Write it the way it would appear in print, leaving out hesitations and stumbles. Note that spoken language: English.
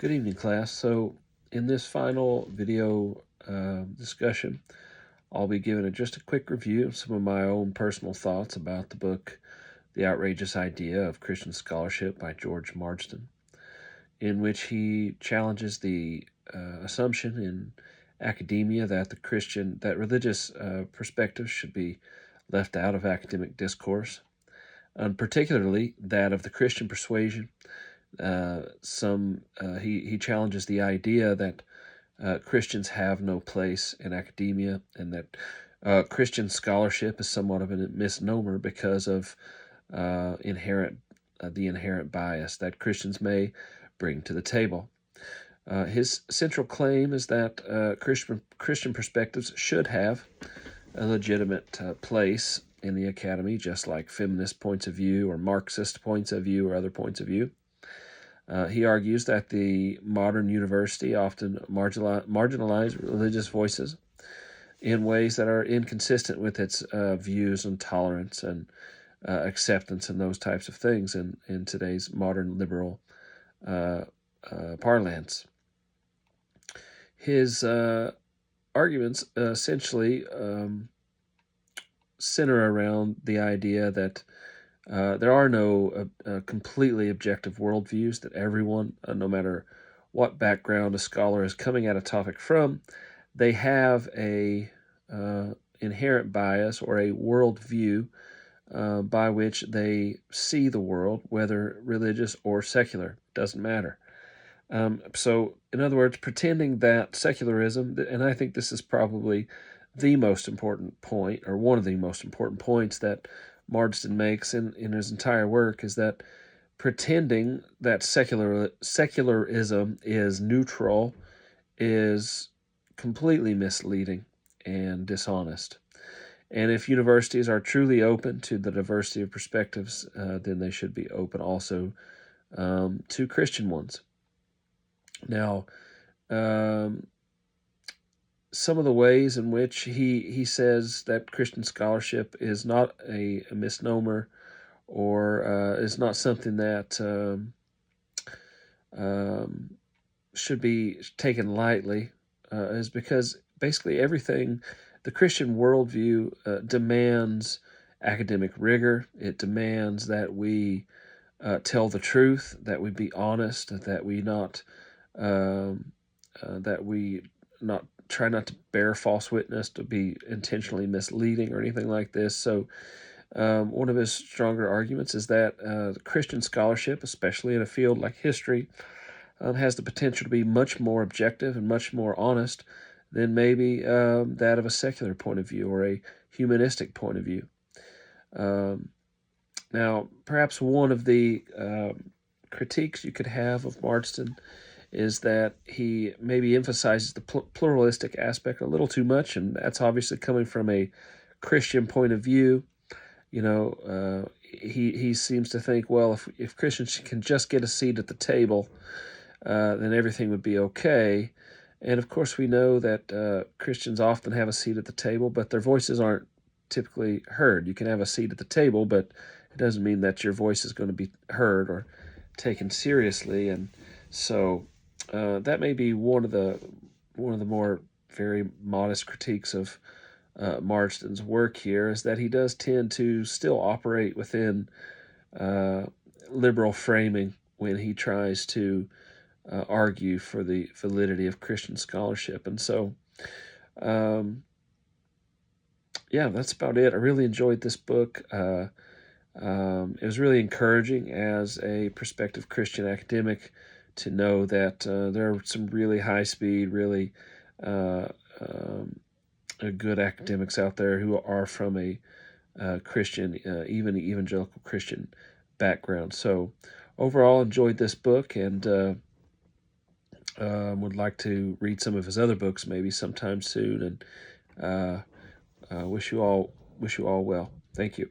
Good evening, class. So in this final video discussion, I'll be giving just a quick review of some of my own personal thoughts about the book, The Outrageous Idea of Christian Scholarship by George Marsden, in which he challenges the assumption in academia that religious perspectives should be left out of academic discourse, and particularly that of the Christian persuasion. He challenges the idea that Christians have no place in academia, and that Christian scholarship is somewhat of a misnomer because of the inherent bias that Christians may bring to the table. His central claim is that Christian perspectives should have a legitimate place in the academy, just like feminist points of view or Marxist points of view or other points of view. He argues that the modern university often marginalize religious voices in ways that are inconsistent with its views on tolerance and acceptance and those types of things in today's modern liberal parlance. His arguments essentially center around the idea that there are no completely objective worldviews, that everyone, no matter what background a scholar is coming at a topic from, they have a inherent bias or a worldview by which they see the world, whether religious or secular, doesn't matter. So, in other words, pretending that secularism, and I think this is probably the most important point, or one of the most important points that Marsden makes in his entire work, is that pretending that secularism is neutral is completely misleading and dishonest. And if universities are truly open to the diversity of perspectives, then they should be open also to Christian ones. Now, some of the ways in which he says that Christian scholarship is not a misnomer, or is not something that should be taken lightly, is because basically everything, the Christian worldview demands academic rigor. It demands that we tell the truth, that we be honest, that we not try not to bear false witness, to be intentionally misleading or anything like this. So one of his stronger arguments is that Christian scholarship, especially in a field like history, has the potential to be much more objective and much more honest than maybe that of a secular point of view or a humanistic point of view. Now, perhaps one of the critiques you could have of Marsden is that he maybe emphasizes the pluralistic aspect a little too much, and that's obviously coming from a Christian point of view. You know, he seems to think, well, if Christians can just get a seat at the table, then everything would be okay. And of course, we know that Christians often have a seat at the table, but their voices aren't typically heard. You can have a seat at the table, but it doesn't mean that your voice is going to be heard or taken seriously. And so that may be one of the more very modest critiques of Marsden's work here, is that he does tend to still operate within liberal framing when he tries to argue for the validity of Christian scholarship. And so, yeah, that's about it. I really enjoyed this book. It was really encouraging as a prospective Christian academic to know that there are some really high-speed, really good academics out there who are from a Christian, even evangelical Christian background. So overall, enjoyed this book, and would like to read some of his other books maybe sometime soon. And wish you all well. Thank you.